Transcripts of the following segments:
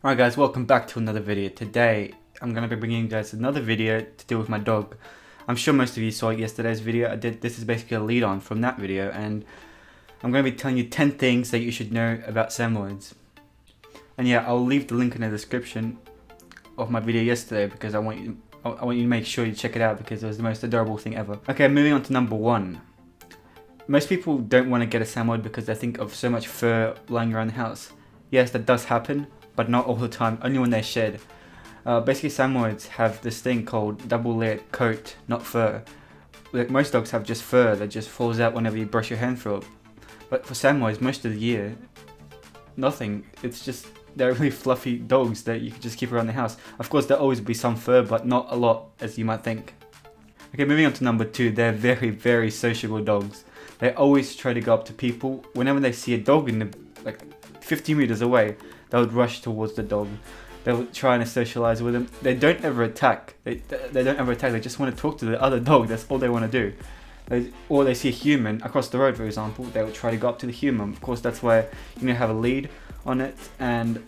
Alright guys, welcome back to another video. Today I'm going to be bringing you guys another video to do with my dog. I'm sure most of you saw yesterday's video. This is basically a lead on from that video, and I'm going to be telling you 10 things that you should know about Samoyeds. And yeah, I'll leave the link in the description of my video yesterday because I want you to make sure you check it out because it was the most adorable thing ever. Okay, moving on to number 1. Most people don't want to get a Samoyed because they think of so much fur lying around the house. Yes, that does happen, but not all the time, only when they shed. Basically, Samoyeds have this thing called double layered coat, not fur. Like most dogs have just fur that just falls out whenever you brush your hand through it. But for Samoyeds, most of the year, nothing. It's just, they're really fluffy dogs that you can just keep around the house. Of course, there'll always be some fur, but not a lot, as you might think. Okay, moving on to number 2, they're very, very sociable dogs. They always try to go up to people. Whenever they see a dog in the, like 50 meters away, they would rush towards the dog. They would try and socialize with him. They don't ever attack. They don't ever attack. They just want to talk to the other dog. That's all they want to do. Or they see a human across the road, for example. They would try to go up to the human. Of course, that's why you need to have a lead on it. And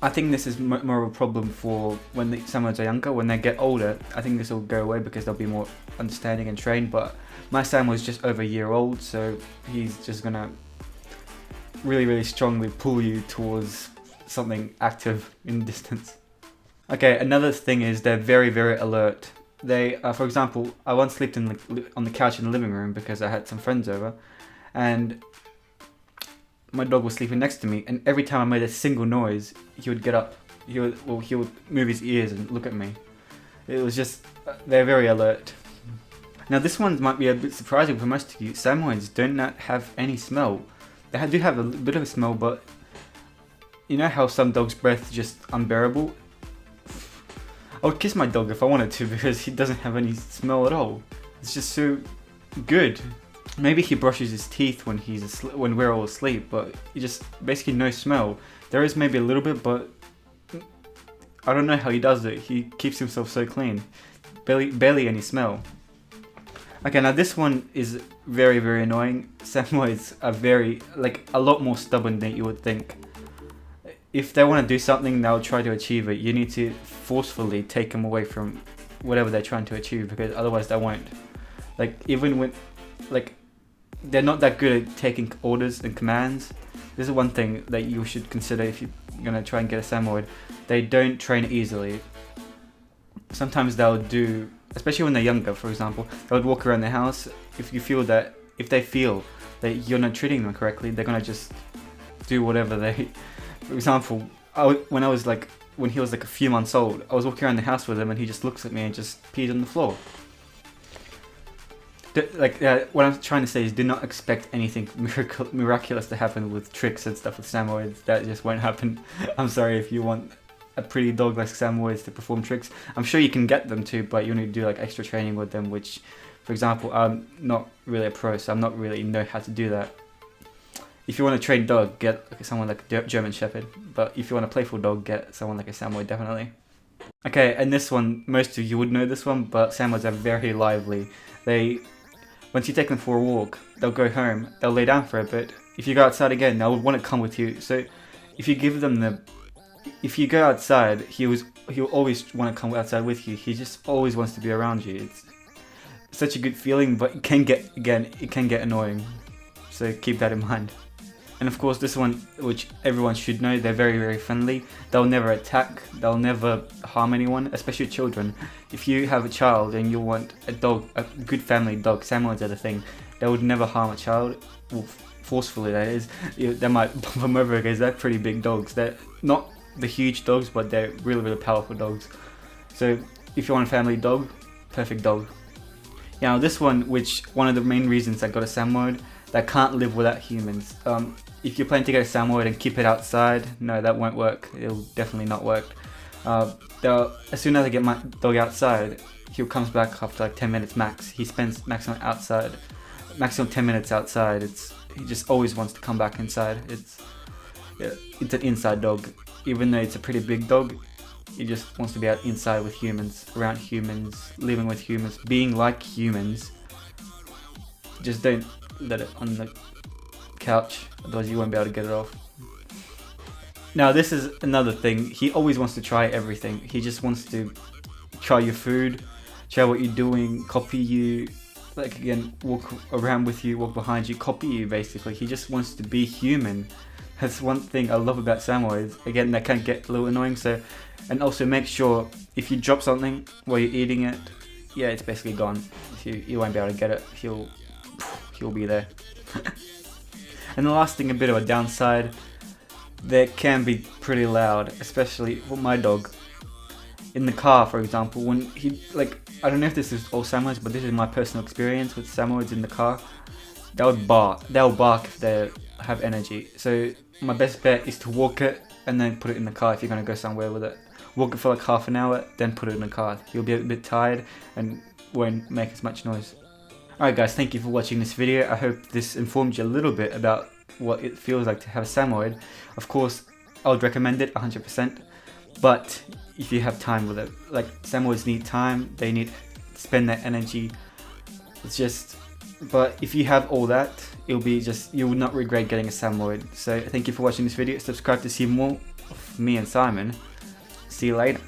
I think this is more of a problem for when the Samoyeds are younger. When they get older, I think this will go away because they'll be more understanding and trained. But my Sam was just over a year old, so he's just gonna really strongly pull you towards something active in the distance. Okay, another thing is they're very alert. They, for example, I once slept on the couch in the living room because I had some friends over, and my dog was sleeping next to me, and every time I made a single noise, he would get up. He would move his ears and look at me. It was just, they're very alert. Now this one might be a bit surprising for most of you. Samoyeds do not have any smell. They do have a bit of a smell, but you know how some dogs' breath is just unbearable? I would kiss my dog if I wanted to because he doesn't have any smell at all. It's just so good. Maybe he brushes his teeth when when we're all asleep, but he just basically no smell. There is maybe a little bit, but I don't know how he does it. He keeps himself so clean. Barely any smell. Okay, now this one is very annoying. Samoyeds are a lot more stubborn than you would think. If they want to do something, they'll try to achieve it. You need to forcefully take them away from whatever they're trying to achieve because otherwise they won't. Even when, they're not that good at taking orders and commands. This is one thing that you should consider if you're going to try and get a Samoyed. They don't train easily. Sometimes they'll do, especially when they're younger, for example, they would walk around the house. If they feel that you're not treating them correctly, they're gonna just do whatever they. For example, when he was a few months old, I was walking around the house with him, and he just looks at me and just peed on the floor. What I'm trying to say is, do not expect anything miraculous to happen with tricks and stuff with Samoyeds. That just won't happen. I'm sorry if you want a pretty dog like Samoyeds to perform tricks. I'm sure you can get them to, but you need to do extra training with them, which, for example, I'm not really a pro, so I'm not really know how to do that. If you want a trained dog, get someone like a German Shepherd, but if you want a playful dog, get someone like a Samoyed, definitely. Okay, and this one, most of you would know this one, but Samoyeds are very lively. Once you take them for a walk, they'll go home, they'll lay down for a bit. If you go outside again, they'll want to come with you. So if you go outside, he'll always want to come outside with you. He just always wants to be around you. It's such a good feeling, but it can get annoying. So keep that in mind. And of course, this one, which everyone should know, they're very friendly. They'll never attack. They'll never harm anyone, especially children. If you have a child and you want a dog, a good family dog, Samoyeds are the thing. They would never harm a child. Well, forcefully, that is. They might bump them over because they're pretty big dogs. They're not the huge dogs, but they're really powerful dogs. So if you want a family dog, perfect dog. Now this one, one of the main reasons I got a Samoyed, that can't live without humans. If you plan to get a Samoyed and keep it outside, no, that won't work. It'll definitely not work. As soon as I get my dog outside, he comes back after 10 minutes max. He spends maximum 10 minutes outside. He just always wants to come back inside. It's an inside dog. Even though it's a pretty big dog, he just wants to be out inside with humans, around humans, living with humans, being like humans. Just don't let it on the couch, otherwise you won't be able to get it off. Now this is another thing, he always wants to try everything. He just wants to try your food, try what you're doing, copy you, like again, walk around with you, walk behind you, copy you basically. He just wants to be human. That's one thing I love about Samoyeds. Again, that can get a little annoying, so, and also make sure if you drop something while you're eating it, yeah, it's basically gone. You won't be able to get it. He'll be there. And the last thing, a bit of a downside, they can be pretty loud, especially for my dog. In the car, for example, when he, like, I don't know if this is all Samoyeds, but this is my personal experience with Samoyeds in the car. They'll bark if they have energy. So my best bet is to walk it and then put it in the car if you're going to go somewhere with it. Walk it for like half an hour, then put it in the car. You'll be a bit tired and won't make as much noise. Alright guys, thank you for watching this video. I hope this informed you a little bit about what it feels like to have a Samoyed. Of course, I would recommend it 100%, but if you have time with it, like Samoyeds need time, they need to spend their energy. It's just, but if you have all that, it'll be just, you will not regret getting a Samoyed. So thank you for watching this video. Subscribe to see more of me and Simon. See you later.